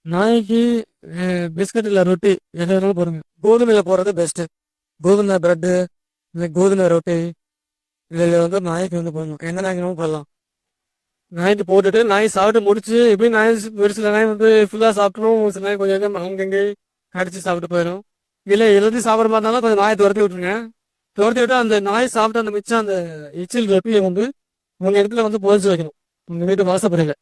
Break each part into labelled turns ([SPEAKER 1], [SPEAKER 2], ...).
[SPEAKER 1] நாய்க்கு பிஸ்கட் இல்லை ரொட்டி எது வேணாலும் போடுங்க. கோதுமையில் போடுறது பெஸ்ட்டு. கோதுமை ப்ரெட்டு இல்லை கோதுமை ரொட்டி இதில் வந்து நாய்க்கு வந்து போடணும். எந்த நாய்க்கு போடலாம். நாய்க்கு போட்டுட்டு நாய் சாப்பிட்டு முடிச்சு எப்படியும் நாய் ஒரு சில நாய் வந்து ஃபுல்லாக சாப்பிட்ரும். ஒரு சில நாய் கொஞ்சம் கொஞ்சம் அங்கங்கே கடிச்சு சாப்பிட்டு போயிடும். இல்லை எல்லாத்தையும் சாப்பிட்ற மாதிரி இருந்தாலும் கொஞ்சம் நாயை துரத்தி விட்டுருங்க. துரத்தி விட்டு அந்த நாய் சாப்பிட்டு அந்த மிச்சம் அந்த எச்சில் ரொட்டியை வந்து உங்கள் இடத்துல வந்து புதைச்சி வைக்கணும். உங்கள் வீட்டு வாசப்படியில்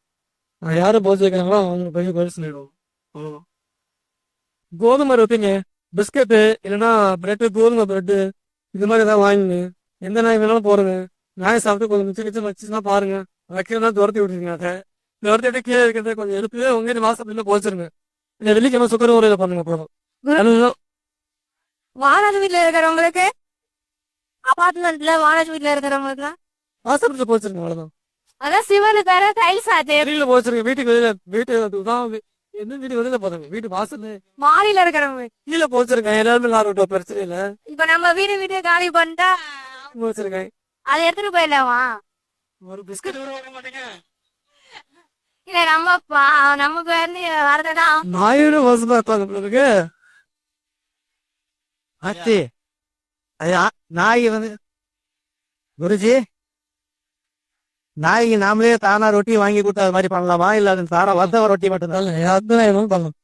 [SPEAKER 1] யாரும் புதைச்சி வைக்கிறாங்களோ அவங்க பெரிய பரிசு சொல்லிடுவோம். அவ்வளோதான். கோதுமை ரொட்டிங்க, பிஸ்கட்டு இல்லைன்னா பிரெட்டு, கோதுமை பிரெட்டு இது மாதிரி ஏதாவது வாங்கிங்க. எந்த நாய் வேணாலும் போடுங்க. நாய் சாப்பிட்டு கொஞ்சம் மிச்சம் மிச்சம் வச்சுன்னா பாருங்க. வைக்கிறதா துரத்தி விட்டுருங்க. அதை துரத்தி விட்டு கீழே இருக்கிறத கொஞ்சம் எடுத்து உங்க வீட்டு வாசப்படியில் போச்சிருங்க. இந்த வெள்ளிக்கிழமை சுக்கர உரையில பண்ணுங்க போதும். அதுதான்
[SPEAKER 2] வாடகை வீட்டுல இருக்கிறவங்களுக்கு, அபார்ட்மெண்ட்ல வாடகை வீட்டுல இருக்கிறவங்களுக்கு
[SPEAKER 1] வாசப்படியில் போச்சிருங்க. அவ்வளோதான்.
[SPEAKER 2] அதான் சிவனுக்கு வேற டைல்ஸ் ஆச்சு.
[SPEAKER 1] வெளியில போச்சிருங்க. வீட்டுக்கு வெளியில வீட்டு தான் எந்த வீட்டுக்கு வெளியில போதுங்க. வீட்டு வாசல்
[SPEAKER 2] மாடியில இருக்கிறவங்க
[SPEAKER 1] கீழே போச்சிருங்க. எல்லாருமே விளாடட்டும், பிரச்சனை இல்லை.
[SPEAKER 2] இப்ப நம்ம வீடு காலி பண்ணிட்டா
[SPEAKER 1] போச்சிருங்க.
[SPEAKER 2] அதை எடுத்துட்டு போயிடலாமா?
[SPEAKER 1] ஒரு பிஸ்கட் கூட வாங்க மாட்டேங்க.
[SPEAKER 2] இல்ல நமக்கு வந்து வரதுதான்
[SPEAKER 1] நாயோட மோசமா இருப்பாங்க பிள்ளைக்கு.
[SPEAKER 3] அத்தி நாய் வந்து குருஜி நாய்க்கு நாமளே தானா ரொட்டி வாங்கி கொடுத்தா அது மாதிரி பண்ணலாமா இல்ல அது தானா வந்த ரொட்டி மட்டும்தான்?
[SPEAKER 1] அதுதான் பண்ணலாம்.